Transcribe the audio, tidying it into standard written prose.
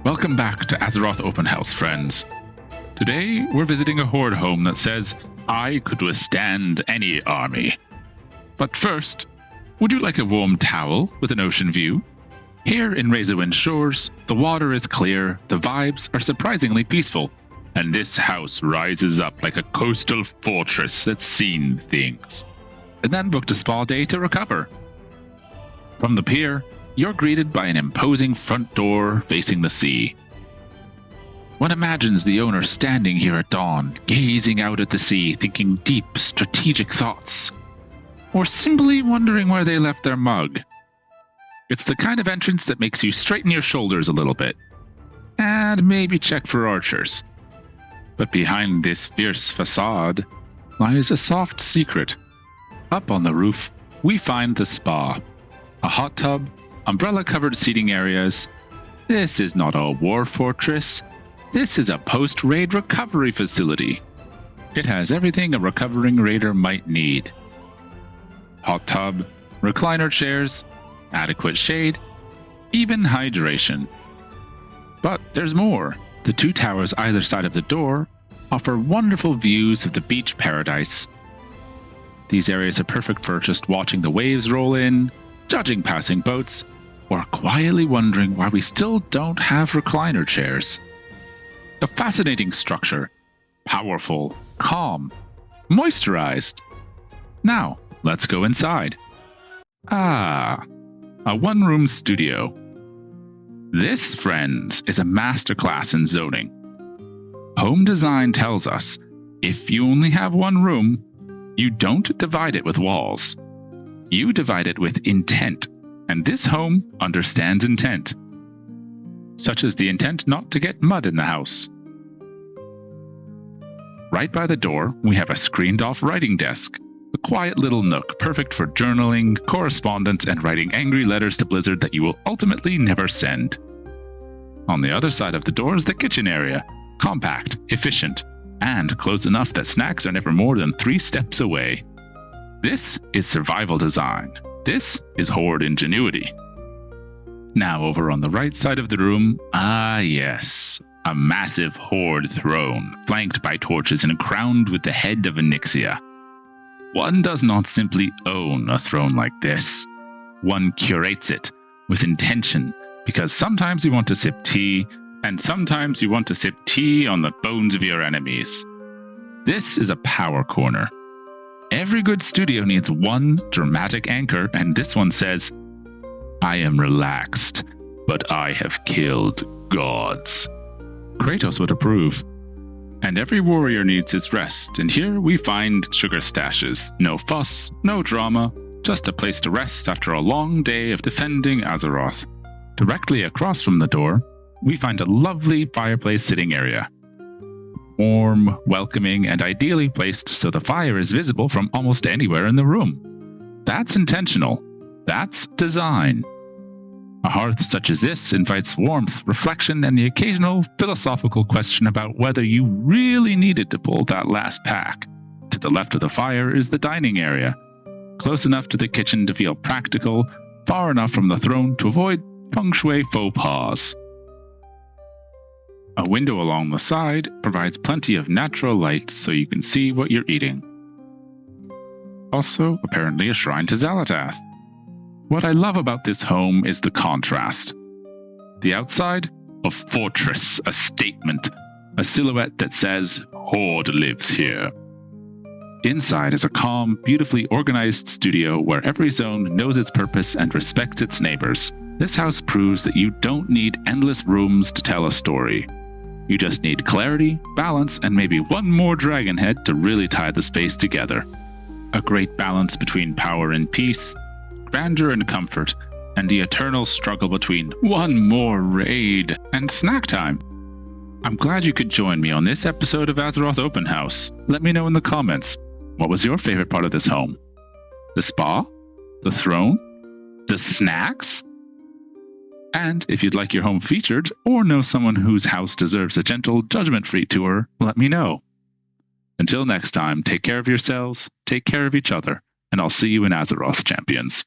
Welcome back to Azeroth Open House, friends. Today, we're visiting a Horde home that says, I could withstand any army. But first, would you like a warm towel with an ocean view? Here in Razorwind Shores, the water is clear, the vibes are surprisingly peaceful, and this house rises up like a coastal fortress that's seen things. And then booked a spa day to recover. From the pier, you're greeted by an imposing front door facing the sea. One imagines the owner standing here at dawn, gazing out at the sea, thinking deep, strategic thoughts. Or simply wondering where they left their mug. It's the kind of entrance that makes you straighten your shoulders a little bit. And maybe check for archers. But behind this fierce facade lies a soft secret. Up on the roof, we find the spa. A hot tub, umbrella-covered seating areas. This is not a war fortress. This is a post-raid recovery facility. It has everything a recovering raider might need. Hot tub, recliner chairs, adequate shade, even hydration. But there's more. The two towers either side of the door offer wonderful views of the beach paradise. These areas are perfect for just watching the waves roll in, judging passing boats, or quietly wondering why we still don't have recliner chairs. A fascinating structure, powerful, calm, moisturized. Now, let's go inside. A one-room studio. This, friends, is a masterclass in zoning. Home design tells us, if you only have one room, you don't divide it with walls. You divide it with intent, and this home understands intent, such as the intent not to get mud in the house. Right by the door, we have a screened-off writing desk, a quiet little nook perfect for journaling, correspondence, and writing angry letters to Blizzard that you will ultimately never send. On the other side of the door is the kitchen area, compact, efficient, and close enough that snacks are never more than 3 steps away. This is survival design. This is Horde ingenuity. Now over on the right side of the room, yes, a massive Horde throne, flanked by torches and crowned with the head of Onyxia. One does not simply own a throne like this. One curates it with intention, because sometimes you want to sip tea, and sometimes you want to sip tea on the bones of your enemies. This is a power corner. Every good studio needs one dramatic anchor, and this one says, I am relaxed, but I have killed gods. Kratos would approve. And every warrior needs his rest, and here we find SugarStashes. No fuss, no drama, just a place to rest after a long day of defending Azeroth. Directly across from the door, we find a lovely fireplace sitting area. Warm, welcoming, and ideally placed so the fire is visible from almost anywhere in the room. That's intentional. That's design. A hearth such as this invites warmth, reflection, and the occasional philosophical question about whether you really needed to pull that last pack. To the left of the fire is the dining area, close enough to the kitchen to feel practical, far enough from the throne to avoid feng shui faux pas. A window along the side provides plenty of natural light so you can see what you're eating. Also, apparently a shrine to Xal'atath. What I love about this home is the contrast. The outside, a fortress, a statement, a silhouette that says, Horde lives here. Inside is a calm, beautifully organized studio where every zone knows its purpose and respects its neighbors. This house proves that you don't need endless rooms to tell a story. You just need clarity, balance, and maybe one more dragon head to really tie the space together. A great balance between power and peace, grandeur and comfort, and the eternal struggle between one more raid and snack time. I'm glad you could join me on this episode of Azeroth Open House. Let me know in the comments, what was your favorite part of this home? The spa? The throne? The snacks? And if you'd like your home featured, or know someone whose house deserves a gentle, judgment-free tour, let me know. Until next time, take care of yourselves, take care of each other, and I'll see you in Azeroth, champions.